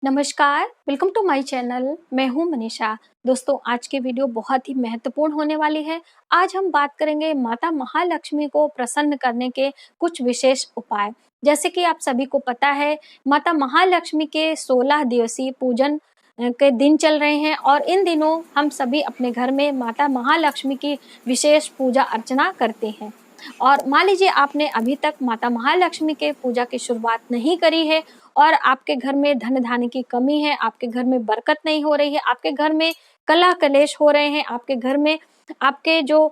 नमस्कार, welcome to my channel. मैं हूं मनीषा। दोस्तों, आज की वीडियो बहुत ही महत्वपूर्ण होने वाली है। आज हम बात करेंगे माता महालक्ष्मी को प्रसन्न करने के कुछ विशेष उपाय। जैसे कि आप सभी को पता है, माता महालक्ष्मी के 16 दिवसीय पूजन के दिन चल रहे हैं और इन दिनों हम सभी अपने घर में माता महालक्ष्मी की विशेष पूजा अर्चना करते हैं। और मान लीजिए आपने अभी तक माता महालक्ष्मी के पूजा की शुरुआत नहीं करी है और आपके घर में धन धान्य की कमी है, आपके घर में बरकत नहीं हो रही है, आपके घर में कलह कलेश हो रहे हैं, आपके घर में आपके जो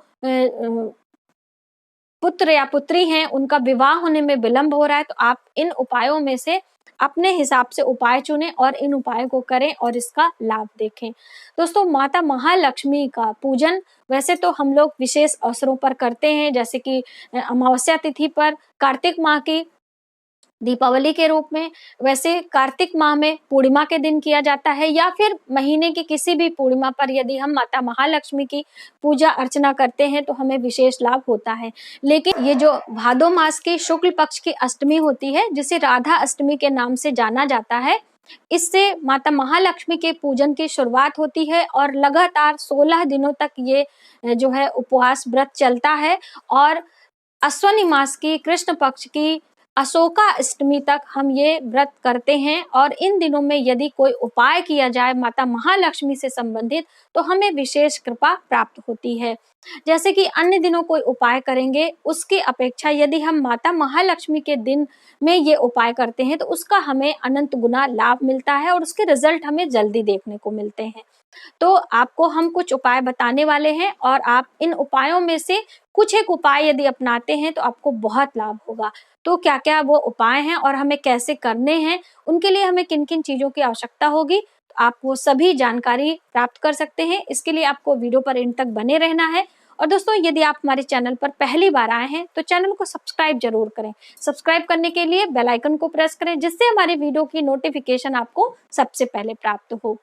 पुत्र या पुत्री हैं उनका विवाह होने में विलंब हो रहा है, तो आप इन उपायों में से अपने हिसाब से उपाय चुनें और इन उपायों को करें और इसका लाभ देखें। दोस्तों, माता महालक्ष्मी का पूजन वैसे तो हम लोग विशेष अवसरों पर करते हैं, जैसे कि अमावस्या तिथि पर, कार्तिक माह की दीपावली के रूप में, वैसे कार्तिक माह में पूर्णिमा के दिन किया जाता है, या फिर महीने की किसी भी पूर्णिमा पर यदि हम माता महालक्ष्मी की पूजा अर्चना करते हैं तो हमें विशेष लाभ होता है। लेकिन ये जो भादो मास की शुक्ल पक्ष की अष्टमी होती है, जिसे राधा अष्टमी के नाम से जाना जाता है, इससे माता महालक्ष्मी के पूजन की शुरुआत होती है और लगातार 16 दिनों तक ये जो है उपवास व्रत चलता है। और अश्विनी मास की कृष्ण पक्ष की अशोका अष्टमी तक हम ये व्रत करते हैं और इन दिनों में यदि कोई उपाय किया जाए माता महालक्ष्मी से संबंधित तो हमें विशेष कृपा प्राप्त होती है। जैसे कि अन्य दिनों कोई उपाय करेंगे, उसकी अपेक्षा यदि हम माता महालक्ष्मी के दिन में ये उपाय करते हैं तो उसका हमें अनंत गुना लाभ मिलता है और उसके रिजल्ट हमें जल्दी देखने को मिलते हैं। तो आपको हम कुछ उपाय बताने वाले हैं और आप इन उपायों में से कुछ एक उपाय यदि अपनाते हैं तो आपको बहुत लाभ होगा। तो क्या क्या वो उपाय हैं और हमें कैसे करने हैं, उनके लिए हमें किन किन चीजों की आवश्यकता होगी, तो आप वो सभी जानकारी प्राप्त कर सकते हैं। इसके लिए आपको वीडियो पर एंड तक बने रहना है। और दोस्तों, यदि आप हमारे चैनल पर पहली बार आए हैं तो चैनल को सब्सक्राइब जरूर करें। सब्सक्राइब करने के लिए बेल आइकन को प्रेस करें, जिससे हमारी वीडियो की नोटिफिकेशन आपको सबसे पहले प्राप्त हो।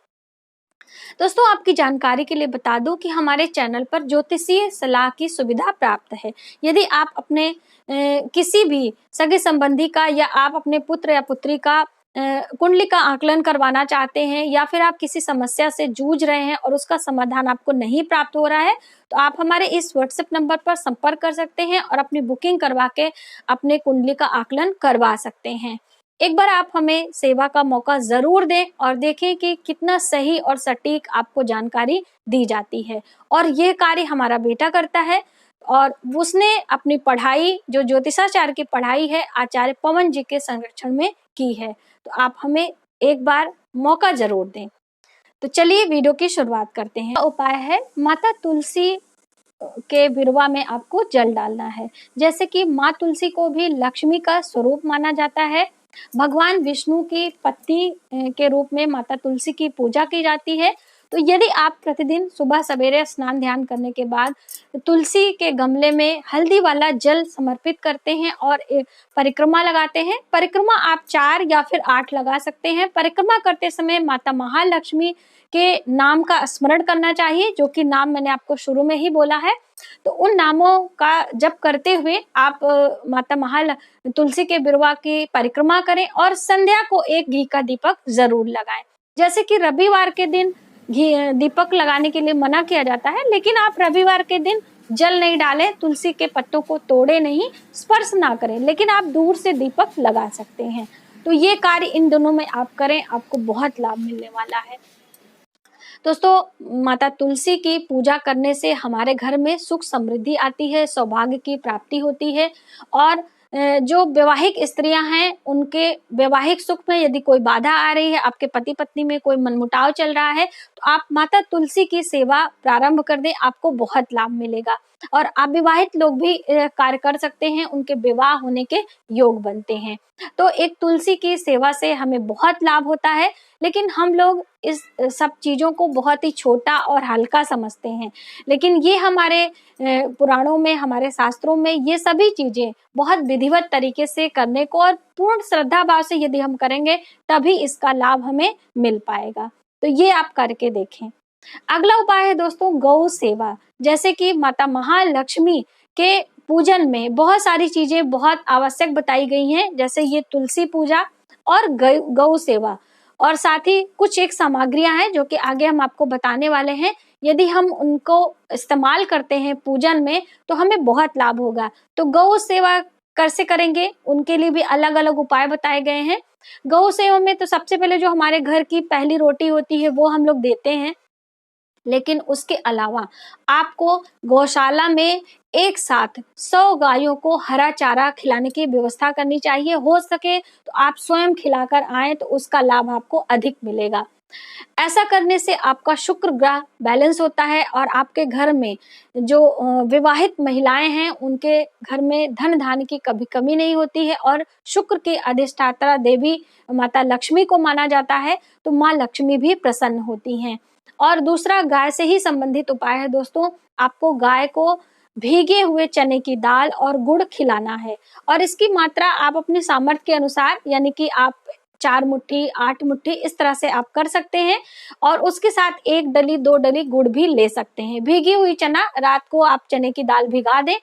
दोस्तों, आपकी जानकारी के लिए बता दूं कि हमारे चैनल पर ज्योतिषीय सलाह की सुविधा प्राप्त है। यदि आप अपने किसी भी सगे संबंधी का या आप अपने पुत्र या पुत्री का कुंडली का आकलन करवाना चाहते हैं, या फिर आप किसी समस्या से जूझ रहे हैं और उसका समाधान आपको नहीं प्राप्त हो रहा है, तो आप हमारे इस व्हाट्सएप नंबर पर संपर्क कर सकते हैं और अपनी बुकिंग करवा के अपने कुंडली का आकलन करवा सकते हैं। एक बार आप हमें सेवा का मौका जरूर दें और देखें कि कितना सही और सटीक आपको जानकारी दी जाती है। और ये कार्य हमारा बेटा करता है और उसने अपनी पढ़ाई, जो ज्योतिषाचार्य की पढ़ाई है, आचार्य पवन जी के संरक्षण में की है। तो आप हमें एक बार मौका जरूर दें। तो चलिए वीडियो की शुरुआत करते हैं। उपाय है, माता तुलसी के विरवा में आपको जल डालना है। जैसे कि माँ तुलसी को भी लक्ष्मी का स्वरूप माना जाता है, भगवान विष्णु की पत्नी के रूप में माता तुलसी की पूजा की जाती है। तो यदि आप प्रतिदिन सुबह सवेरे स्नान ध्यान करने के बाद तुलसी के गमले में हल्दी वाला जल समर्पित करते हैं और एक परिक्रमा लगाते हैं, परिक्रमा आप 4 या फिर 8 लगा सकते हैं। परिक्रमा करते समय माता महालक्ष्मी के नाम का स्मरण करना चाहिए, जो कि नाम मैंने आपको शुरू में ही बोला है। तो उन नामों का जप करते हुए आप माता तुलसी के बिरवा की परिक्रमा करें और संध्या को एक घी का दीपक जरूर लगाएं। जैसे कि रविवार के दिन घी दीपक लगाने के लिए मना किया जाता है, लेकिन आप रविवार के दिन जल नहीं डालें, तुलसी के पत्तों को तोड़े नहीं, स्पर्श ना करें, लेकिन आप दूर से दीपक लगा सकते हैं। तो ये कार्य इन दोनों में आप करें, आपको बहुत लाभ मिलने वाला है। दोस्तों, माता तुलसी की पूजा करने से हमारे घर में सुख समृद्धि आती है, सौभाग्य की प्राप्ति होती है और जो वैवाहिक स्त्रियां हैं उनके वैवाहिक सुख में यदि कोई बाधा आ रही है, आपके पति पत्नी में कोई मनमुटाव चल रहा है, तो आप माता तुलसी की सेवा प्रारंभ कर दें, आपको बहुत लाभ मिलेगा। और अविवाहित लोग भी कार्य कर सकते हैं, उनके विवाह होने के योग बनते हैं। तो एक तुलसी की सेवा से हमें बहुत लाभ होता है, लेकिन हम लोग इस सब चीजों को बहुत ही छोटा और हल्का समझते हैं। लेकिन ये हमारे पुराणों में, हमारे शास्त्रों में ये सभी चीजें बहुत विधिवत तरीके से करने को और पूर्ण श्रद्धा भाव से यदि हम करेंगे तभी इसका लाभ हमें मिल पाएगा। तो ये आप करके देखें। अगला उपाय है दोस्तों, गौ सेवा। जैसे कि माता महालक्ष्मी के पूजन में बहुत सारी चीजें बहुत आवश्यक बताई गई हैं, जैसे ये तुलसी पूजा और गौ सेवा। और साथ ही कुछ एक सामग्रियां हैं जो कि आगे हम आपको बताने वाले हैं। यदि हम उनको इस्तेमाल करते हैं पूजन में तो हमें बहुत लाभ होगा। तो गौ सेवा कैसे करेंगे, उनके लिए भी अलग अलग उपाय बताए गए हैं। गौ सेवा में तो सबसे पहले जो हमारे घर की पहली रोटी होती है वो हम लोग देते हैं, लेकिन उसके अलावा आपको गौशाला में एक साथ 100 गायों को हरा चारा खिलाने की व्यवस्था करनी चाहिए। हो सके तो आप स्वयं खिलाकर आए तो उसका लाभ आपको अधिक मिलेगा। ऐसा करने से आपका शुक्र ग्रह बैलेंस होता है और आपके घर में जो विवाहित महिलाएं हैं उनके घर में धन धान्य की कभी कमी नहीं होती है। और शुक्र की अधिष्ठाता देवी माता लक्ष्मी को माना जाता है, तो माँ लक्ष्मी भी प्रसन्न होती हैं। और दूसरा गाय से ही संबंधित उपाय है दोस्तों, आपको गाय को भीगे हुए चने की दाल और गुड़ खिलाना है। और इसकी मात्रा आप अपने सामर्थ्य के अनुसार, यानी कि आप 4 मुट्ठी 8 मुट्ठी इस तरह से आप कर सकते हैं। और उसके साथ 1 डली 2 डली गुड़ भी ले सकते हैं। भीगी हुई चना, रात को आप चने की दाल भिगा दें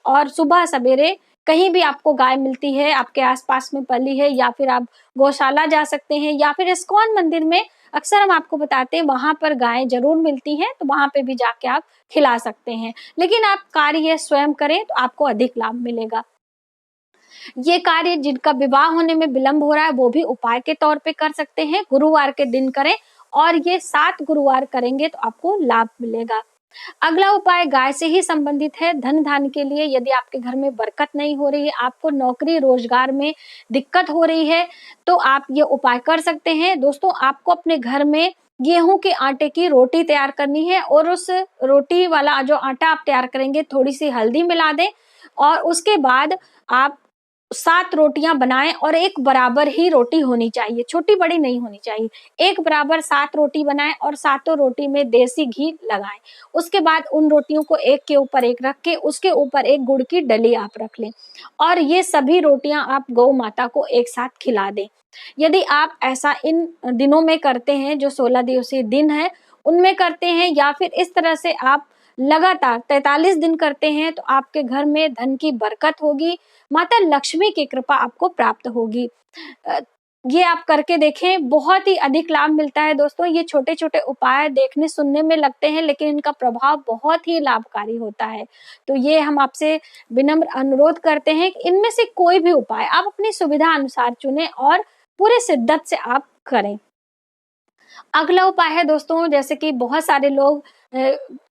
और सुबह सवेरे कहीं भी आपको गाय मिलती है, आपके आसपास में पली है, या फिर आप गौशाला जा सकते हैं, या फिर इस्कॉन मंदिर में अक्सर हम आपको बताते हैं वहां पर गायें जरूर मिलती हैं, तो वहां पे भी जाके आप खिला सकते हैं। लेकिन आप कार्य स्वयं करें तो आपको अधिक लाभ मिलेगा। ये कार्य जिनका विवाह होने में विलंब हो रहा है वो भी उपाय के तौर पे कर सकते हैं। गुरुवार के दिन करें और ये 7 गुरुवार करेंगे तो आपको लाभ मिलेगा। अगला उपाय गाय से ही संबंधित है। धन धान्य के लिए यदि आपके घर में बरकत नहीं हो रही है, आपको नौकरी रोजगार में दिक्कत हो रही है, तो आप ये उपाय कर सकते हैं। दोस्तों, आपको अपने घर में गेहूं के आटे की रोटी तैयार करनी है और उस रोटी वाला जो आटा आप तैयार करेंगे थोड़ी सी हल्दी मिला दें और उसके बाद आप 7 रोटियां बनाएं और एक बराबर ही रोटी होनी चाहिए, छोटी बड़ी नहीं होनी चाहिए। एक बराबर 7 रोटी बनाएं और सातों रोटी में देसी घी लगाएं। उसके बाद उन रोटियों को एक के ऊपर एक रख के उसके ऊपर एक गुड़ की डली आप रख लें और ये सभी रोटियां आप गौ माता को एक साथ खिला दें। यदि आप ऐसा इन दिनों में करते हैं, जो 16 दिवसीय दिन है उनमें करते हैं, या फिर इस तरह से आप लगातार 43 दिन करते हैं, तो आपके घर में धन की बरकत होगी, माता लक्ष्मी की कृपा आपको प्राप्त होगी। ये आप करके देखें, बहुत ही अधिक लाभ मिलता है दोस्तों। ये छोटे छोटे उपाय देखने सुनने में लगते हैं, लेकिन इनका प्रभाव बहुत ही लाभकारी होता है। तो ये हम आपसे विनम्र अनुरोध करते हैं कि इनमें से कोई भी उपाय आप अपनी सुविधा अनुसार चुनें और पूरे शिद्दत से आप करें। अगला उपाय है दोस्तों, जैसे कि बहुत सारे लोग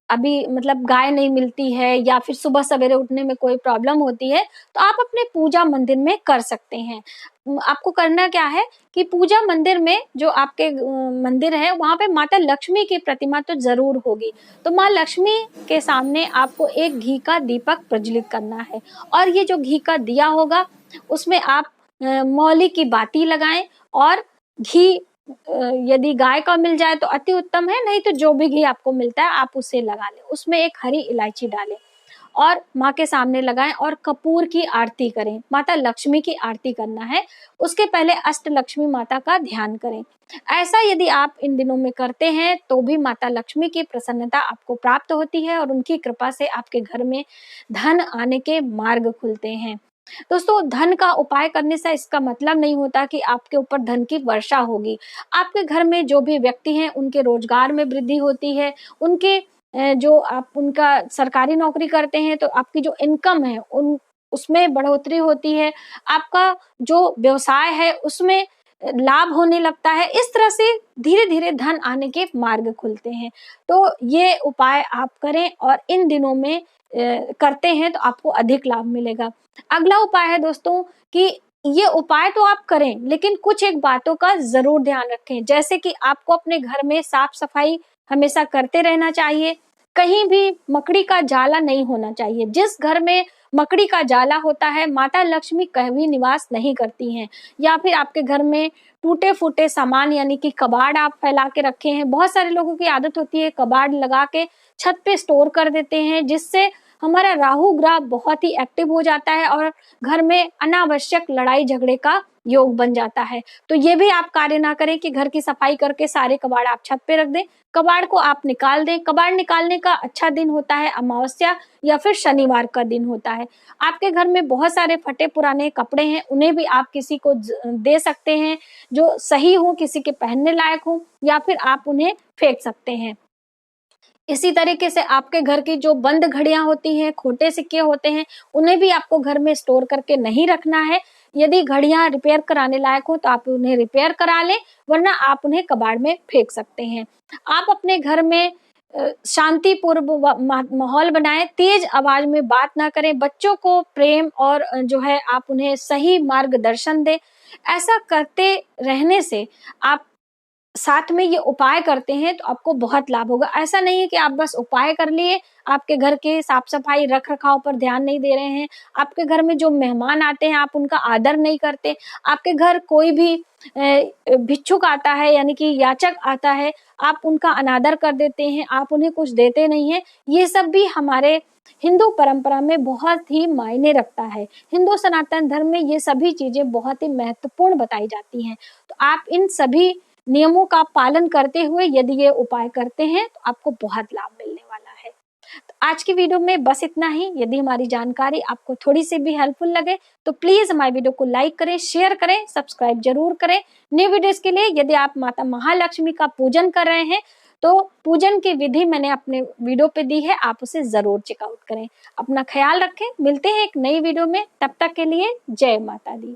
अभी मतलब गाय नहीं मिलती है या फिर सुबह सवेरे उठने में कोई प्रॉब्लम होती है, तो आप अपने पूजा मंदिर में कर सकते हैं। आपको करना क्या है कि पूजा मंदिर में जो आपके मंदिर है वहां पे माता लक्ष्मी की प्रतिमा तो जरूर होगी, तो माँ लक्ष्मी के सामने आपको एक घी का दीपक प्रज्वलित करना है और ये जो घी का दिया होगा उसमें आप मौली की बाती लगाएं और घी यदि गाय का मिल जाए तो अति उत्तम है, नहीं तो जो भी घी आपको मिलता है आप उसे लगा लें। उसमें एक हरी इलायची डालें और माँ के सामने लगाएं और कपूर की आरती करें। माता लक्ष्मी की आरती करना है, उसके पहले अष्ट लक्ष्मी माता का ध्यान करें। ऐसा यदि आप इन दिनों में करते हैं तो भी माता लक्ष्मी की प्रसन्नता आपको प्राप्त होती है और उनकी कृपा से आपके घर में धन आने के मार्ग खुलते हैं। दोस्तों, धन का उपाय करने से इसका मतलब नहीं होता कि आपके ऊपर धन की वर्षा होगी। आपके घर में जो भी व्यक्ति हैं उनके रोजगार में वृद्धि होती है, उनके जो आप उनका सरकारी नौकरी करते हैं तो आपकी जो इनकम है उन उसमें बढ़ोतरी होती है, आपका जो व्यवसाय है उसमें लाभ होने लगता है। इस तरह से धीरे धीरे धन आने के मार्ग खुलते हैं। तो ये उपाय आप करें और इन दिनों में करते हैं तो आपको अधिक लाभ मिलेगा। अगला उपाय है दोस्तों कि ये उपाय तो आप करें, लेकिन कुछ एक बातों का जरूर ध्यान रखें, जैसे कि आपको अपने घर में साफ सफाई हमेशा करते रहना चाहिए। कहीं भी मकड़ी का जाला नहीं होना चाहिए। जिस घर में मकड़ी का जाला होता है माता लक्ष्मी कभी निवास नहीं करती हैं। या फिर आपके घर में टूटे फूटे सामान यानी कि कबाड़ आप फैला के रखे हैं। बहुत सारे लोगों की आदत होती है कबाड़ लगा के छत पे स्टोर कर देते हैं, जिससे हमारा राहु ग्रह बहुत ही एक्टिव हो जाता है और घर में अनावश्यक लड़ाई झगड़े का योग बन जाता है। तो ये भी आप कार्य ना करें कि घर की सफाई करके सारे कबाड़ आप छत पे रख दें। कबाड़ को आप निकाल दें। कबाड़ निकालने का अच्छा दिन होता है अमावस्या या फिर शनिवार का दिन होता है। आपके घर में बहुत सारे फटे पुराने कपड़े हैं, उन्हें भी आप किसी को दे सकते हैं जो सही हो, किसी के पहनने लायक हो, या फिर आप उन्हें फेंक सकते हैं। इसी तरीके से आपके घर की जो बंद घड़ियां होती हैं, खोटे सिक्के होते हैं, उन्हें भी आपको घर में स्टोर करके नहीं रखना है। यदि घड़ियां रिपेयर कराने लायक हो तो आप उन्हें रिपेयर करा लें, वरना आप उन्हें कबाड़ में फेंक सकते हैं। आप अपने घर में शांतिपूर्ण माहौल बनाएं, तेज आवाज में बात ना करें, बच्चों को प्रेम और जो है आप उन्हें सही मार्गदर्शन दें। ऐसा करते रहने से आप साथ में ये उपाय करते हैं तो आपको बहुत लाभ होगा। ऐसा नहीं है कि आप बस उपाय कर लिए, आपके घर के साफ सफाई रख रखाव पर ध्यान नहीं दे रहे हैं, आपके घर में जो मेहमान आते हैं आप उनका आदर नहीं करते, आपके घर कोई भी भिक्षुक आता है यानी कि याचक आता है, आप उनका अनादर कर देते हैं, आप उन्हें कुछ देते नहीं हैं। ये सब भी हमारे हिंदू परंपरा में बहुत ही मायने रखता है। हिंदू सनातन धर्म में ये सभी चीजें बहुत ही महत्वपूर्ण बताई जाती हैं। तो आप इन सभी नियमों का पालन करते हुए यदि ये उपाय करते हैं तो आपको बहुत लाभ मिलने वाला है। तो आज की वीडियो में बस इतना ही। यदि हमारी जानकारी आपको थोड़ी सी भी हेल्पफुल लगे तो प्लीज हमारी वीडियो को लाइक करें, शेयर करें, सब्सक्राइब जरूर करें। न्यू वीडियोस के लिए यदि आप माता महालक्ष्मी का पूजन कर रहे हैं तो पूजन की विधि मैंने अपने वीडियो पे दी है, आप उसे जरूर चेकआउट करें। अपना ख्याल रखें, मिलते हैं एक नई वीडियो में, तब तक के लिए जय माता दी।